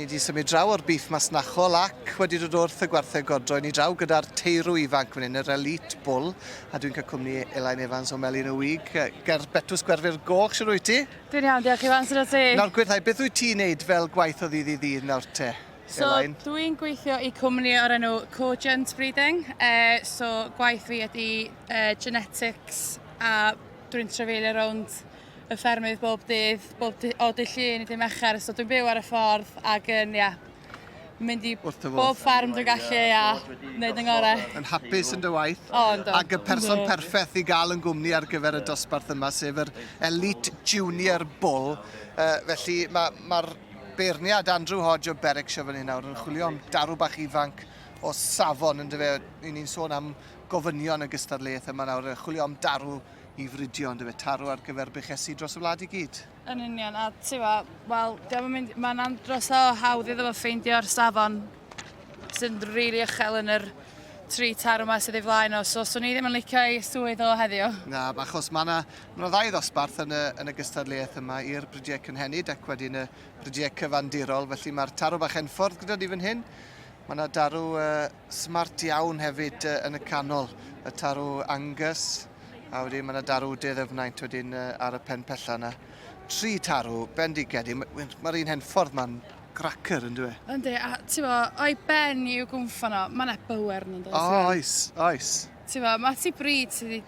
ni wedi symud draw o'r biff masnachol ac wedi dod wrth y gwartheg godro. Ni draw gyda'r Teirw Ifanc fan hyn, yr Elit Bull, a dwi'n cael cwmni Elain Evans o Melin y Wig. Ger Betws Gwerfyr Goch, siwr wyt ti? Dwi'n iawn, diolch Iwan, sydd o ti? Nawr gwyrdhau, beth wyt ti'n neud fel gwaith o ddydd i ddydd nawr te, Elain? So, dwi'n gweithio i cwmni o'r enw Cogent Breeding. So, gwaith fi ydi genetics a dwi'n trefeilio rownd y ffermydd bob dydd o dydd Llun i dydd Mercher. So, dwi'n byw ar y ffordd ac yn, mynd i bob ffarm dwi'n gallu a wneud yng ngorau. Yn hapus yn dy waith. Ynddo. Ac y person perffaith i gael yn gwmni ar gyfer y dosbarth yma, sef yr Elit Junior Bull. Felly mae'r beirniad Andrew Hodge o Berwickshire fan hyn nawr yn chwilio am darw bach ifanc o safon, yn dyfe. Ni'n sôn am gofynion y gystadleuaeth yma nawr, chwilio am darw i fridio, yn dyfe, tarw ar gyfer bychesu dros y wlad i gyd. Yn union, a mae'n andros o hawdd iddo fo ffeindio'r safon sy'n rili uchel yn yr tri tarw yma sydd ei flaen o. So, swn i ddim yn licio ei swydd o heddiw. Na, achos mae yna ddau ddosbarth yn y gystadleuaeth yma i'r brydiau cynhenid ac wedyn y brydiau cyfandirol. Felly mae'r tarw bach Enffordd gyda ni fan hyn. Mae yna darw smart iawn hefyd yn y canol, y tarw Angus. A wedyn mae yna darw Dydd wedyn ar y pen pella yna. Tri tarw, bendigedig. Mae'r un Henffordd ma'n gracer yn dweud. Yndi, a ti'n bo, o'i ben i'w gwmffon o, mae'n ebywer yn dweud. Oes. Ti'n bo, mae ti bryd sydd wedi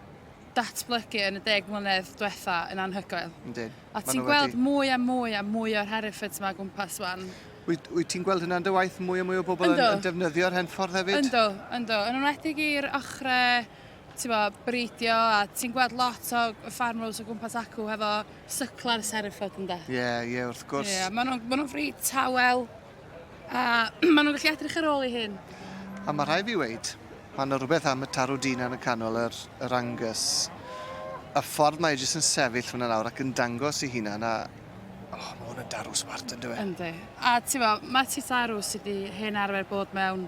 datblygu yn y 10 mlynedd diwetha yn anhygoel. Yndi. A ti'n gweld mwy a mwy o'r Herefords yma gwmpas wan. Wyt ti'n gweld hynna'n dy waith mwy o bobl yn defnyddio'r Henffordd hefyd? Yndo. Yn enwedig i'r ochrau bridio a ti'n gweld lot o ffarmers o gwmpas acw hefo sycla'r Hereford ynda. Ie, wrth gwrs. Maen nhw'n fryd tawel a maen nhw'n gallu edrych ar ôl i hyn. A mae rhaid fi weid, mae yna rhywbeth am y tarw dyn yn y canol, yr Angus. Y ffordd mae jyst yn sefyll hwnna nawr ac yn dangos i hunan a mae hwn yn darw smart yn dweud. Yndi. A ti'n bo, mae ti tarw sydd wedi hen arfer bod mewn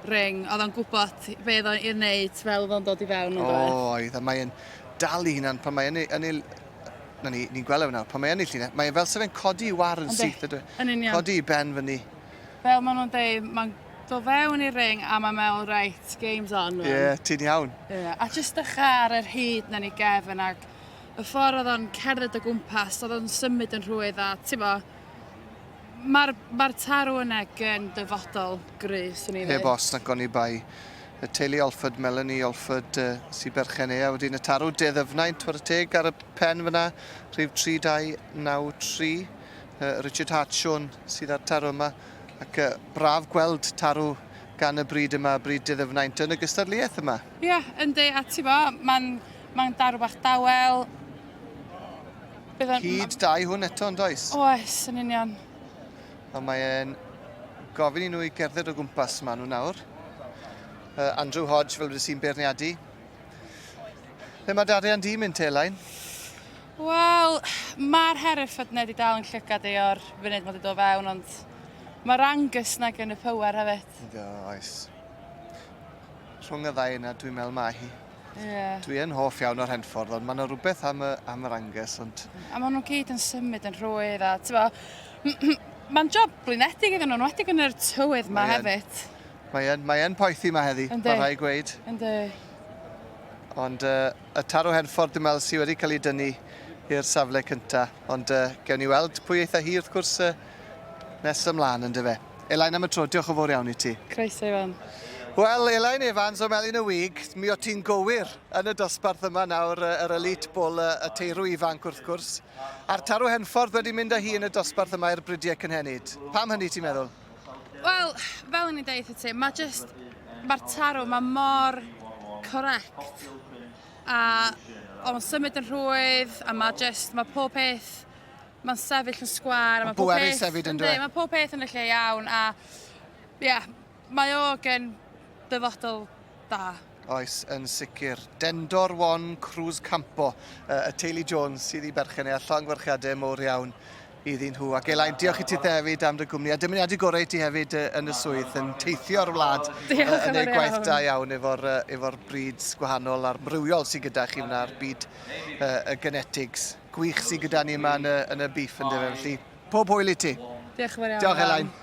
ring, oedd o'n gwybod beth o'n i'n neud fel oedd o'n dod i fewn. Oedd, a mae'n dal i hunan pan mae'n ni'n gweld efo nawr, pan mae'n ei llunau, mae'n fel sef e'n codi i war yn syth ydw. Yn union. Codi i ben fyny. Fel maen nhw'n dweud, mae'n dod fewn i'r ring a mae'n meddwl, right, game's on. Ie, ti'n iawn. A jyst ar yr hyd na'n i gefn ac y ffordd oedd o'n cerdded o gwmpas, oedd o'n symud yn rhwydd a ti'n bo, Mae'r tarw yna yn dyfodol grys yn ei ddweud. Heb os nac o'n i bai. Y teulu Olfford, Melanie Olfford sy'n berchen a wedyn y tarw Dydd Ifanc ar y pen fyna, rhif 3293. Richard Hartshorn sydd ar tarw yma. Ac braf gweld tarw gan y bryd yma, bryd Dydd Ifanc yn y gystadleuaeth yma. Ie, yndi, a ti'n bo, mae'n darw bach dawel. Hyd dau hwn eto, yn does? Oes, yn union. A mae'n gofyn i nhw i gerdded o gwmpas yma nhw nawr. Andrew Hodge fel wedi sy'n beirniadu. Le mae darian di mynd te, Elain? Wel, mae'r Hereford neu wedi dal yn llygad i o'r funud mae wedi dod fewn, ond mae'r Angus na gen y pywer hefyd. Oes. Rhwng y ddau yna, dwi'n meddwl mae hi. Dwi yn hoff iawn o'r Henffordd, ond mae yna rhywbeth am yr Angus. A maen nhw'n gyd yn symud yn rhwydd a ti'n bo, mae'n job blinedig iddyn nhw'n wedig yn yr tywydd yma hefyd. Mae'n poethi yma heddi, mae rhai gweud. Yndi. Ond y tarw Henffordd dwi'n meddwl sydd wedi cael ei dynnu i'r safle cyntaf. Ond gewn ni weld pwy eitha hi wrth gwrs nes ymlaen yn dyfe. Elain am y tro, diolch o fawr iawn i ti. Croeso Iwan. Wel, Elain Evans o Melin y Wig, mi o ti'n gywir yn y dosbarth yma nawr, yr Elit Bull, y Teirw Ifanc wrth gwrs. A'r tarw Henffordd wedi mynd â hi yn y dosbarth yma i'r brydiau cynhenid. Pam hynny ti'n meddwl? Wel, fel yn ei deud i ti, mae'r tarw mor correct. A o'n symud yn rhwydd, a mae pob peth, mae'n sefyll yn sgwar. Mae'n bweru sefyd yn dweud. Mae pob peth yn y lle iawn, a mae o gen dyfodol da. Oes, yn sicr. Dendor One Cruise Campo, y teulu Jones sydd i berchen ei llongwarchiadau mowr iawn iddyn nhw. Ac Elain, diolch i ti hefyd am dy gwmni. A dymuniad i gorau ti hefyd yn y swydd, yn teithio'r wlad yn ei gwaith da iawn efo'r brids gwahanol a'r mrywiol sydd gyda chi yna'r byd y genetics. Gwych sydd gyda ni yma yn y biff yn dyfa. Felly, pob hwyl i ti. Diolch yn fawr iawn. Diolch Elain.